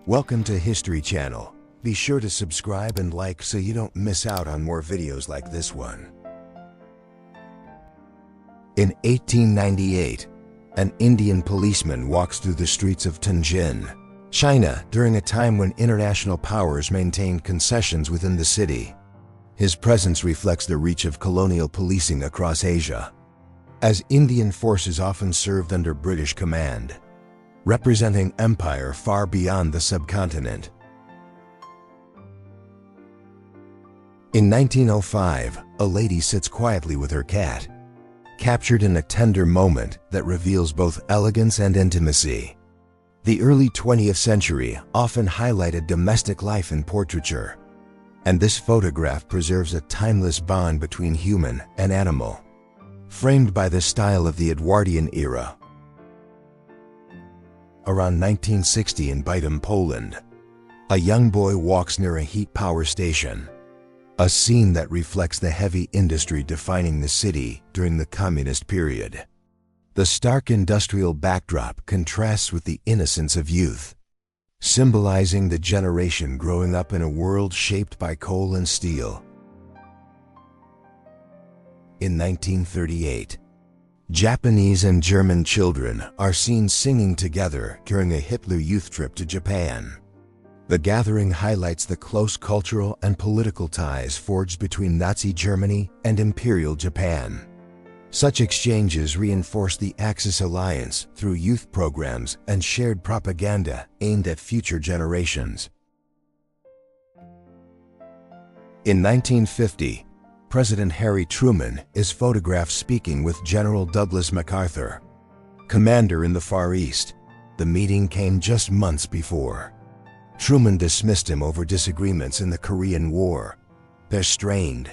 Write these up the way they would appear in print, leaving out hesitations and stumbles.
Welcome to History Channel. Be sure to subscribe and like so you don't miss out on more videos like this one. In 1898, an Indian policeman walks through the streets of Tianjin, China, during a time when international powers maintained concessions within the city. His presence reflects the reach of colonial policing across Asia, as Indian forces often served under British command, representing empire far beyond the subcontinent. In 1905, a lady sits quietly with her cat, captured in a tender moment that reveals both elegance and intimacy. The early 20th century often highlighted domestic life in portraiture, and this photograph preserves a timeless bond between human and animal, framed by the style of the Edwardian era. Around 1960 in Bytom, Poland, a young boy walks near a heat power station, a scene that reflects the heavy industry defining the city during the communist period. The stark industrial backdrop contrasts with the innocence of youth, symbolizing the generation growing up in a world shaped by coal and steel. In 1938, Japanese and German children are seen singing together during a Hitler Youth trip to Japan. The gathering highlights the close cultural and political ties forged between Nazi Germany and Imperial Japan. Such exchanges reinforce the Axis alliance through youth programs and shared propaganda aimed at future generations. In 1950, President Harry Truman is photographed speaking with General Douglas MacArthur, commander in the Far East. The meeting came just months before. Truman dismissed him over disagreements in the Korean War. Their strained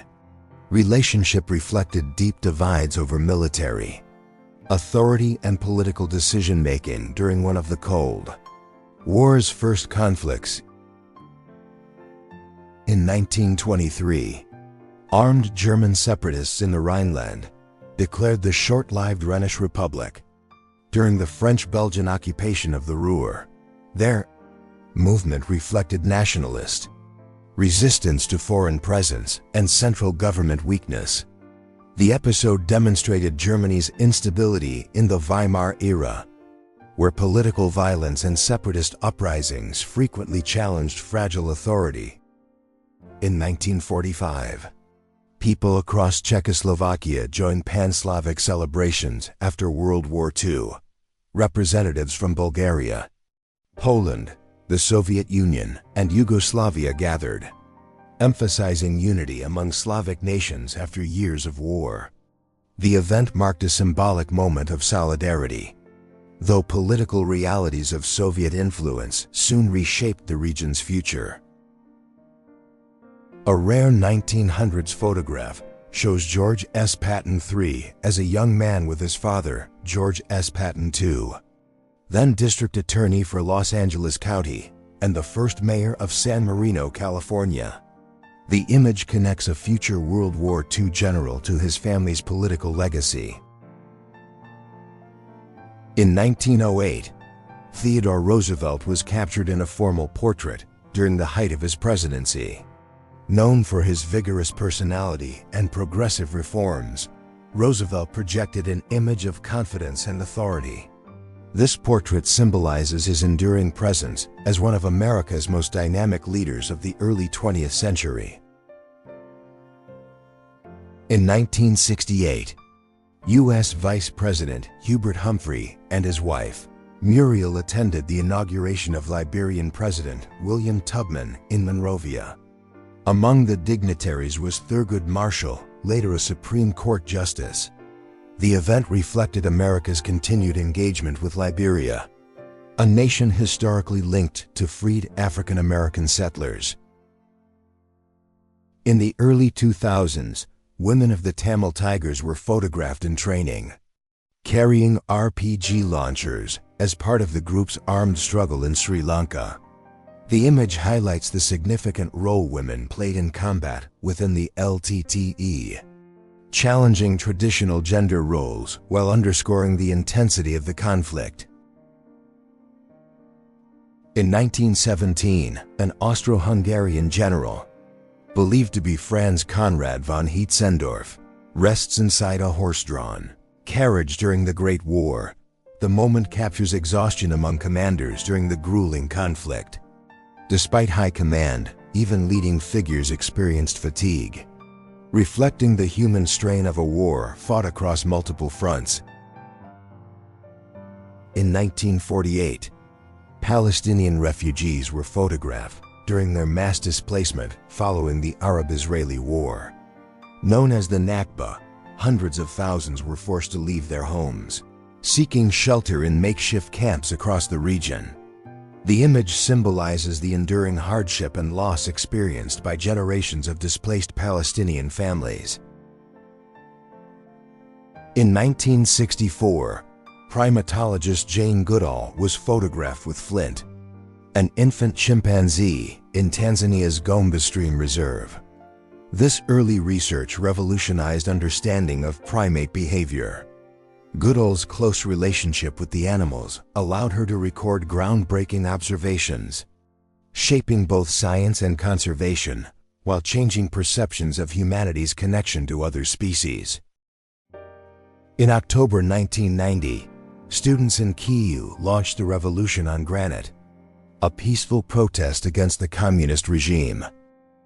relationship reflected deep divides over military authority and political decision-making during one of the Cold War's first conflicts. In 1923, armed German separatists in the Rhineland declared the short-lived Rhenish Republic during the French-Belgian occupation of the Ruhr. Their movement reflected nationalist resistance to foreign presence and central government weakness. The episode demonstrated Germany's instability in the Weimar era, where political violence and separatist uprisings frequently challenged fragile authority. In 1945, people across Czechoslovakia joined Pan-Slavic celebrations after World War II. Representatives from Bulgaria, Poland, the Soviet Union, and Yugoslavia gathered, emphasizing unity among Slavic nations after years of war. The event marked a symbolic moment of solidarity, though political realities of Soviet influence soon reshaped the region's future. A rare 1900s photograph shows George S. Patton III as a young man with his father, George S. Patton II, then District Attorney for Los Angeles County and the first mayor of San Marino, California. The image connects a future World War II general to his family's political legacy. In 1908, Theodore Roosevelt was captured in a formal portrait during the height of his presidency. Known for his vigorous personality and progressive reforms, Roosevelt projected an image of confidence and authority. This portrait symbolizes his enduring presence as one of America's most dynamic leaders of the early 20th century. In 1968, U.S. Vice President Hubert Humphrey and his wife, Muriel, attended the inauguration of Liberian President William Tubman in Monrovia. Among the dignitaries was Thurgood Marshall, later a Supreme Court justice. The event reflected America's continued engagement with Liberia, a nation historically linked to freed African American settlers. In the early 2000s, women of the Tamil Tigers were photographed in training, carrying RPG launchers as part of the group's armed struggle in Sri Lanka. The image highlights the significant role women played in combat within the LTTE, challenging traditional gender roles while underscoring the intensity of the conflict. In 1917, an Austro-Hungarian general, believed to be Franz Conrad von Hetzendorf, rests inside a horse-drawn carriage during the Great War. The moment captures exhaustion among commanders during the grueling conflict. Despite high command, even leading figures experienced fatigue, reflecting the human strain of a war fought across multiple fronts. In 1948, Palestinian refugees were photographed during their mass displacement following the Arab-Israeli War. Known as the Nakba, hundreds of thousands were forced to leave their homes, seeking shelter in makeshift camps across the region. The image symbolizes the enduring hardship and loss experienced by generations of displaced Palestinian families. In 1964, primatologist Jane Goodall was photographed with Flint, an infant chimpanzee, in Tanzania's Gombe Stream Reserve. This early research revolutionized understanding of primate behavior. Goodall's close relationship with the animals allowed her to record groundbreaking observations, shaping both science and conservation while changing perceptions of humanity's connection to other species. In October 1990, students in Kyiv launched the Revolution on Granite, a peaceful protest against the communist regime.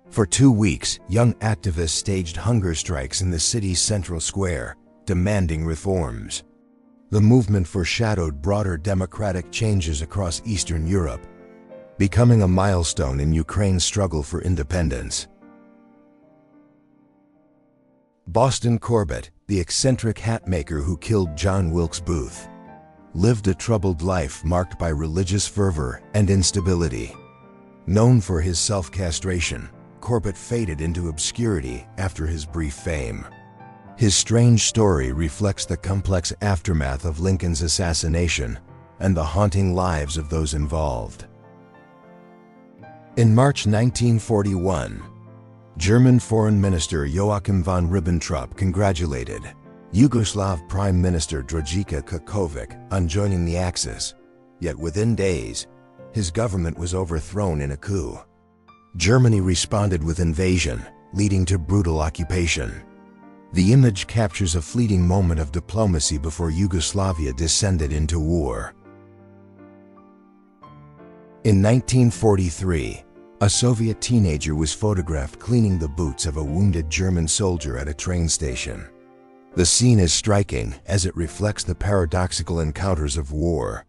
For 2 weeks, young activists staged hunger strikes in the city's central square, demanding reforms. The movement foreshadowed broader democratic changes across Eastern Europe, becoming a milestone in Ukraine's struggle for independence. Boston Corbett, the eccentric hatmaker who killed John Wilkes Booth, lived a troubled life marked by religious fervor and instability. Known for his self-castration, Corbett faded into obscurity after his brief fame. His strange story reflects the complex aftermath of Lincoln's assassination and the haunting lives of those involved. In March 1941, German Foreign Minister Joachim von Ribbentrop congratulated Yugoslav Prime Minister Dragica Kokovic on joining the Axis, yet within days, his government was overthrown in a coup. Germany responded with invasion, leading to brutal occupation. The image captures a fleeting moment of diplomacy before Yugoslavia descended into war. In 1943, a Soviet teenager was photographed cleaning the boots of a wounded German soldier at a train station. The scene is striking as it reflects the paradoxical encounters of war,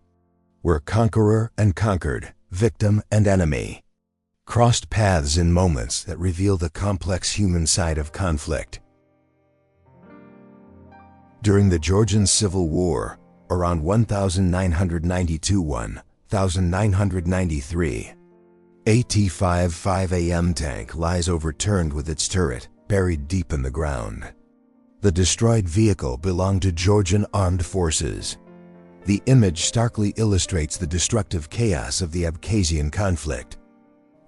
where conqueror and conquered, victim and enemy, crossed paths in moments that reveal the complex human side of conflict. During the Georgian Civil War, around 1992–1993, a T-55AM tank lies overturned with its turret buried deep in the ground. The destroyed vehicle belonged to Georgian armed forces. The image starkly illustrates the destructive chaos of the Abkhazian conflict,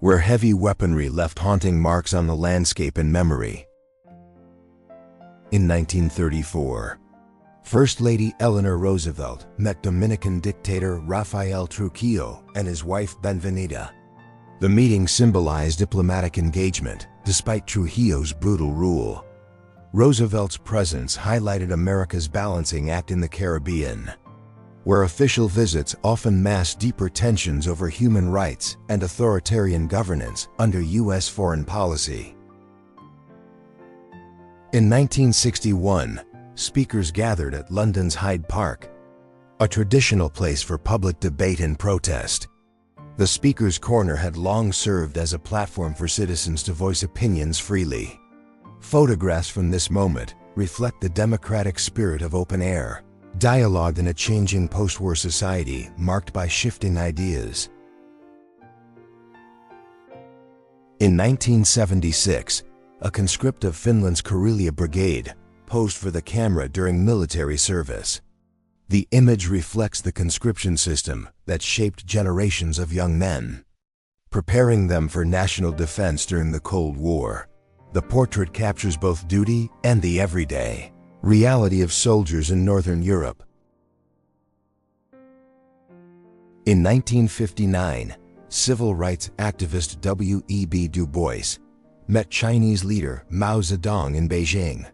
where heavy weaponry left haunting marks on the landscape and memory. In 1934, First Lady Eleanor Roosevelt met Dominican dictator Rafael Trujillo and his wife Benvenida. The meeting symbolized diplomatic engagement despite Trujillo's brutal rule. Roosevelt's presence highlighted America's balancing act in the Caribbean, where official visits often masked deeper tensions over human rights and authoritarian governance under U.S. foreign policy. In 1961, speakers gathered at London's Hyde Park, a traditional place for public debate and protest. The Speaker's Corner had long served as a platform for citizens to voice opinions freely. Photographs from this moment reflect the democratic spirit of open-air dialogue in a changing post-war society marked by shifting ideas. In 1976, a conscript of Finland's Karelia Brigade posed for the camera during military service. The image reflects the conscription system that shaped generations of young men, preparing them for national defense during the Cold War. The portrait captures both duty and the everyday reality of soldiers in Northern Europe. In 1959, civil rights activist W.E.B. Du Bois met Chinese leader Mao Zedong in Beijing.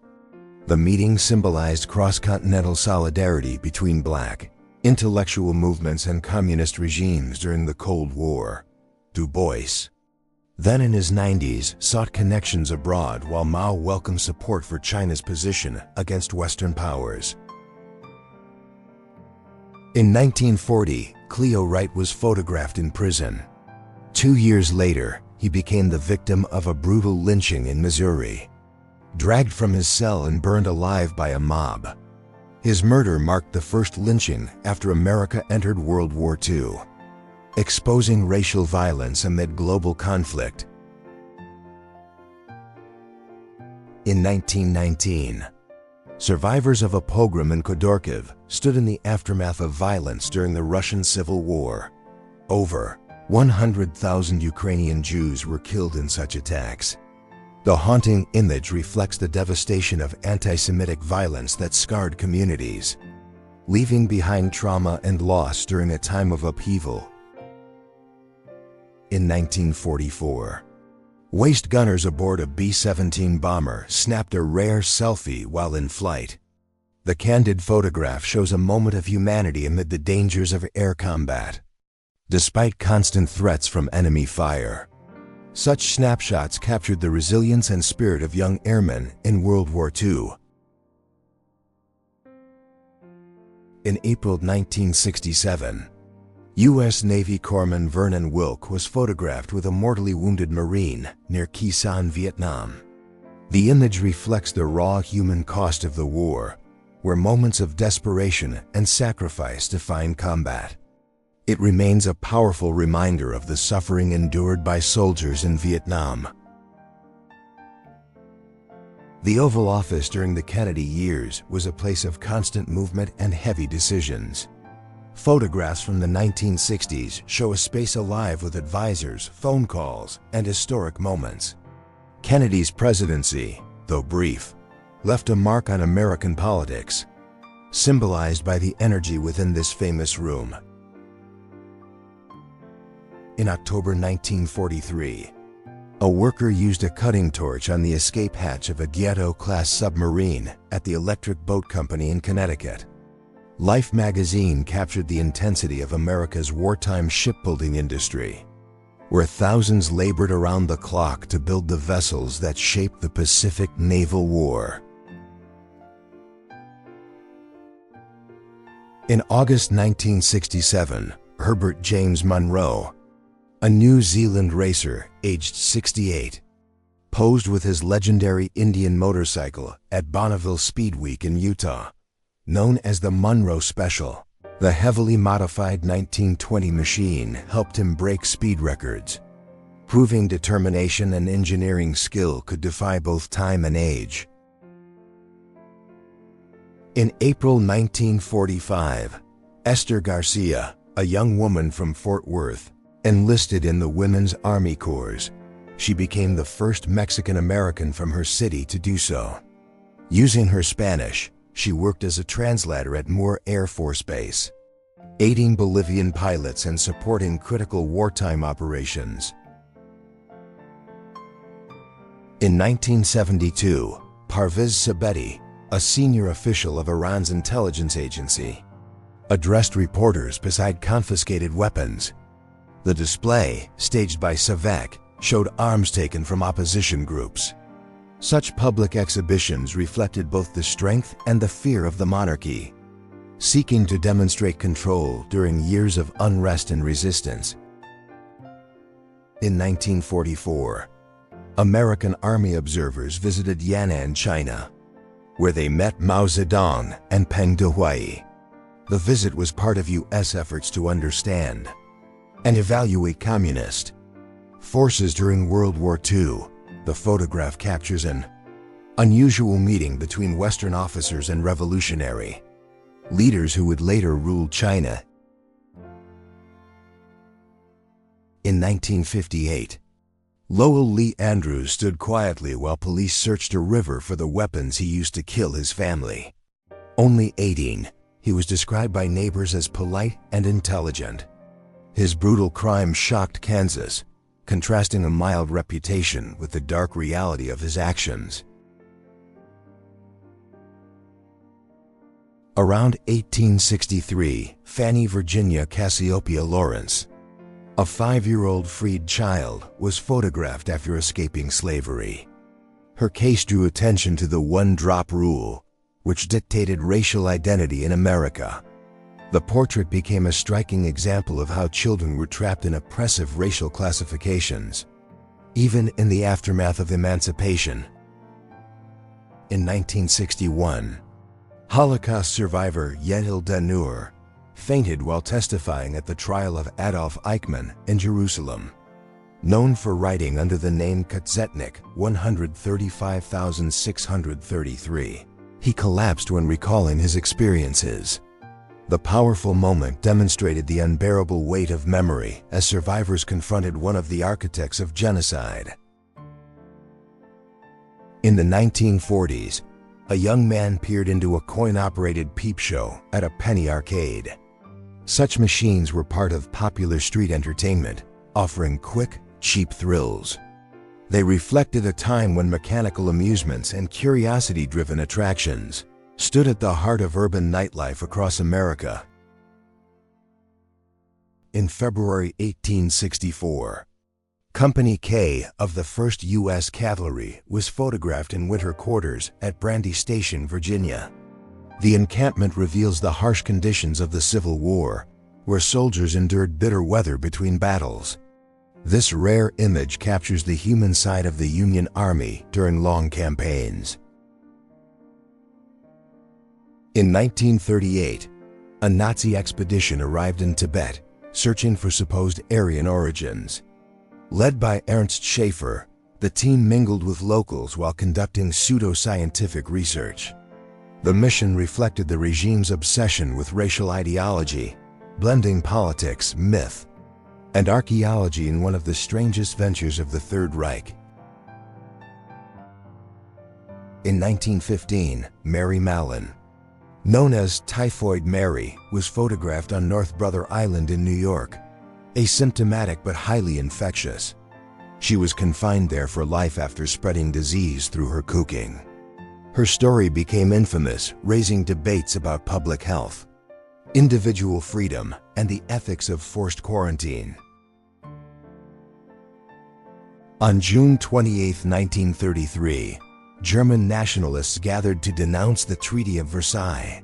The meeting symbolized cross-continental solidarity between black, intellectual movements and communist regimes during the Cold War. Du Bois, then in his 90s, sought connections abroad while Mao welcomed support for China's position against Western powers. In 1940, Cleo Wright was photographed in prison. 2 years later, he became the victim of a brutal lynching in Missouri. Dragged from his cell and burned alive by a mob. His murder marked the first lynching after America entered World War II, exposing racial violence amid global conflict. In 1919, survivors of a pogrom in Khodorkovsk stood in the aftermath of violence during the Russian Civil War. Over 100,000 Ukrainian Jews were killed in such attacks. The haunting image reflects the devastation of anti-Semitic violence that scarred communities, leaving behind trauma and loss during a time of upheaval. In 1944, waist gunners aboard a B-17 bomber snapped a rare selfie while in flight. The candid photograph shows a moment of humanity amid the dangers of air combat. Despite constant threats from enemy fire, such snapshots captured the resilience and spirit of young airmen in World War II. In April 1967, U.S. Navy Corpsman Vernon Wilk was photographed with a mortally wounded Marine near Khe Sanh, Vietnam. The image reflects the raw human cost of the war, where moments of desperation and sacrifice define combat. It remains a powerful reminder of the suffering endured by soldiers in Vietnam. The Oval Office during the Kennedy years was a place of constant movement and heavy decisions. Photographs from the 1960s show a space alive with advisors, phone calls, and historic moments. Kennedy's presidency, though brief, left a mark on American politics, symbolized by the energy within this famous room. In October 1943, a worker used a cutting torch on the escape hatch of a Ghetto-class submarine at the Electric Boat Company in Connecticut. Life magazine captured the intensity of America's wartime shipbuilding industry, where thousands labored around the clock to build the vessels that shaped the Pacific Naval War. In August 1967, Herbert James Munro, a New Zealand racer aged 68, posed with his legendary Indian motorcycle at Bonneville Speed Week in Utah. Known as the Munro Special, the heavily modified 1920 machine helped him break speed records, proving determination and engineering skill could defy both time and age. In April 1945, Esther Garcia, a young woman from Fort Worth, enlisted in the Women's Army Corps. She became the first Mexican-American from her city to do so. Using her Spanish, she worked as a translator at Moore Air Force Base, aiding Bolivian pilots and supporting critical wartime operations. In 1972, Parviz Sabeti, a senior official of Iran's intelligence agency, addressed reporters beside confiscated weapons. The display, staged by Savek, showed arms taken from opposition groups. Such public exhibitions reflected both the strength and the fear of the monarchy, seeking to demonstrate control during years of unrest and resistance. In 1944, American Army observers visited Yan'an, China, where they met Mao Zedong and Peng Dehuai. The visit was part of U.S. efforts to understand and evaluate communist forces during World War II. The photograph captures an unusual meeting between Western officers and revolutionary leaders who would later rule China. In 1958, Lowell Lee Andrews stood quietly while police searched a river for the weapons he used to kill his family. Only 18, he was described by neighbors as polite and intelligent. His brutal crime shocked Kansas, contrasting a mild reputation with the dark reality of his actions. Around 1863, Fanny Virginia Cassiopeia Lawrence, a 5-year-old freed child, was photographed after escaping slavery. Her case drew attention to the one-drop rule, which dictated racial identity in America. The portrait became a striking example of how children were trapped in oppressive racial classifications, even in the aftermath of emancipation. In 1961, Holocaust survivor Yehiel Dan-Nur fainted while testifying at the trial of Adolf Eichmann in Jerusalem. Known for writing under the name Kotzetnik 135,633, he collapsed when recalling his experiences. The powerful moment demonstrated the unbearable weight of memory as survivors confronted one of the architects of genocide. In the 1940s, a young man peered into a coin-operated peep show at a penny arcade. Such machines were part of popular street entertainment, offering quick, cheap thrills. They reflected a time when mechanical amusements and curiosity-driven attractions stood at the heart of urban nightlife across America. In February 1864, Company K of the 1st U.S. Cavalry was photographed in winter quarters at Brandy Station, Virginia. The encampment reveals the harsh conditions of the Civil War, where soldiers endured bitter weather between battles. This rare image captures the human side of the Union Army during long campaigns. In 1938, a Nazi expedition arrived in Tibet, searching for supposed Aryan origins. Led by Ernst Schaefer, the team mingled with locals while conducting pseudo-scientific research. The mission reflected the regime's obsession with racial ideology, blending politics, myth, and archaeology in one of the strangest ventures of the Third Reich. In 1915, Mary Mallon, known as Typhoid Mary, was photographed on North Brother Island in New York, asymptomatic but highly infectious. She was confined there for life after spreading disease through her cooking. Her story became infamous, raising debates about public health, individual freedom, and the ethics of forced quarantine. On June 28, 1933, German nationalists gathered to denounce the Treaty of Versailles.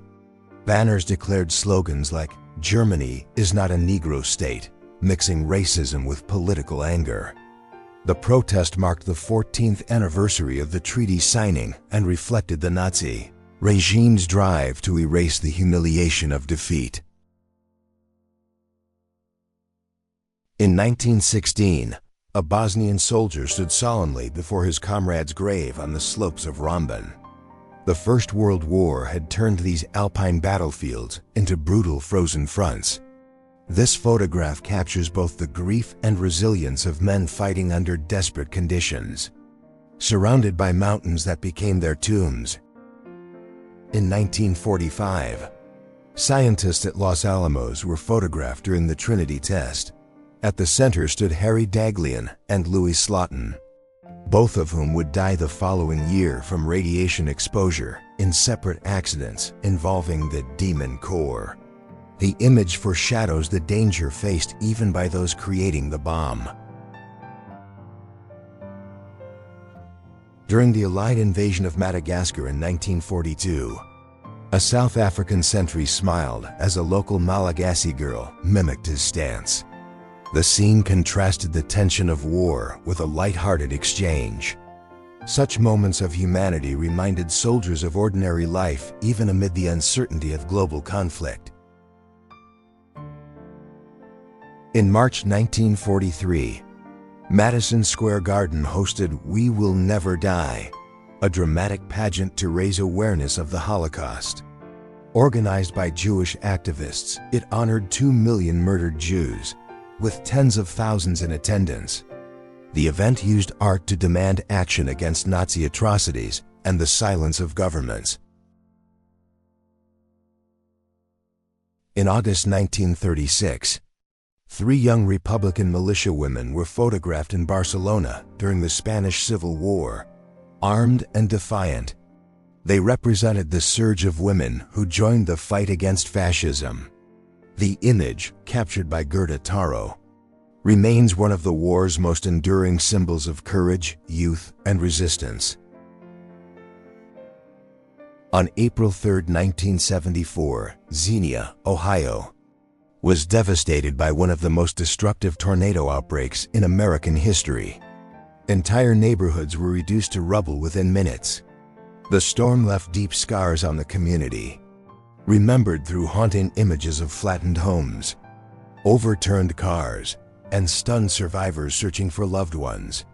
Banners declared slogans like, "Germany is not a Negro state," mixing racism with political anger. The protest marked the 14th anniversary of the treaty signing and reflected the Nazi regime's drive to erase the humiliation of defeat. In 1916, a Bosnian soldier stood solemnly before his comrade's grave on the slopes of Ramban. The First World War had turned these alpine battlefields into brutal frozen fronts. This photograph captures both the grief and resilience of men fighting under desperate conditions, surrounded by mountains that became their tombs. In 1945, scientists at Los Alamos were photographed during the Trinity test. At the center stood Harry Daghlian and Louis Slotin, both of whom would die the following year from radiation exposure in separate accidents involving the Demon Core. The image foreshadows the danger faced even by those creating the bomb. During the Allied invasion of Madagascar in 1942, a South African sentry smiled as a local Malagasy girl mimicked his stance. The scene contrasted the tension of war with a light-hearted exchange. Such moments of humanity reminded soldiers of ordinary life even amid the uncertainty of global conflict. In March 1943, Madison Square Garden hosted We Will Never Die, a dramatic pageant to raise awareness of the Holocaust. Organized by Jewish activists, it honored 2 million murdered Jews, with tens of thousands in attendance. The event used art to demand action against Nazi atrocities and the silence of governments. In August 1936, 3 young Republican militia women were photographed in Barcelona during the Spanish Civil War, armed and defiant. They represented the surge of women who joined the fight against fascism. The image, captured by Gerda Taro, remains one of the war's most enduring symbols of courage, youth, and resistance. On April 3, 1974, Xenia, Ohio, was devastated by one of the most destructive tornado outbreaks in American history. Entire neighborhoods were reduced to rubble within minutes. The storm left deep scars on the community, remembered through haunting images of flattened homes, overturned cars, and stunned survivors searching for loved ones.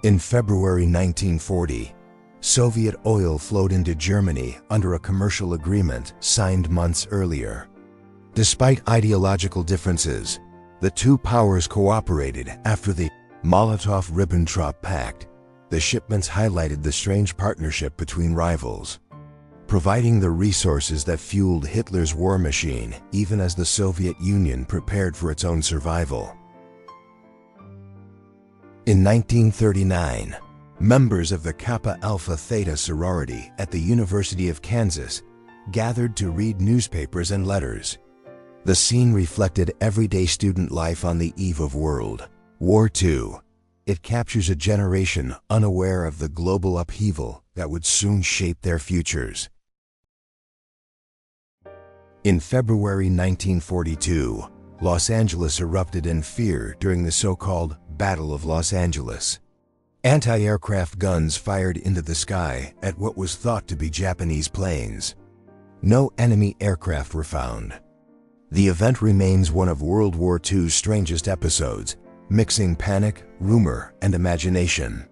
In February 1940, Soviet oil flowed into Germany under a commercial agreement signed months earlier. Despite ideological differences, the two powers cooperated after the Molotov-Ribbentrop Pact. The shipments highlighted the strange partnership between rivals, providing the resources that fueled Hitler's war machine even as the Soviet Union prepared for its own survival. In 1939, members of the Kappa Alpha Theta sorority at the University of Kansas gathered to read newspapers and letters. The scene reflected everyday student life on the eve of World War II. It captures a generation unaware of the global upheaval that would soon shape their futures. In February 1942, Los Angeles erupted in fear during the so-called Battle of Los Angeles. Anti-aircraft guns fired into the sky at what was thought to be Japanese planes. No enemy aircraft were found. The event remains one of World War II's strangest episodes, mixing panic, rumor, and imagination.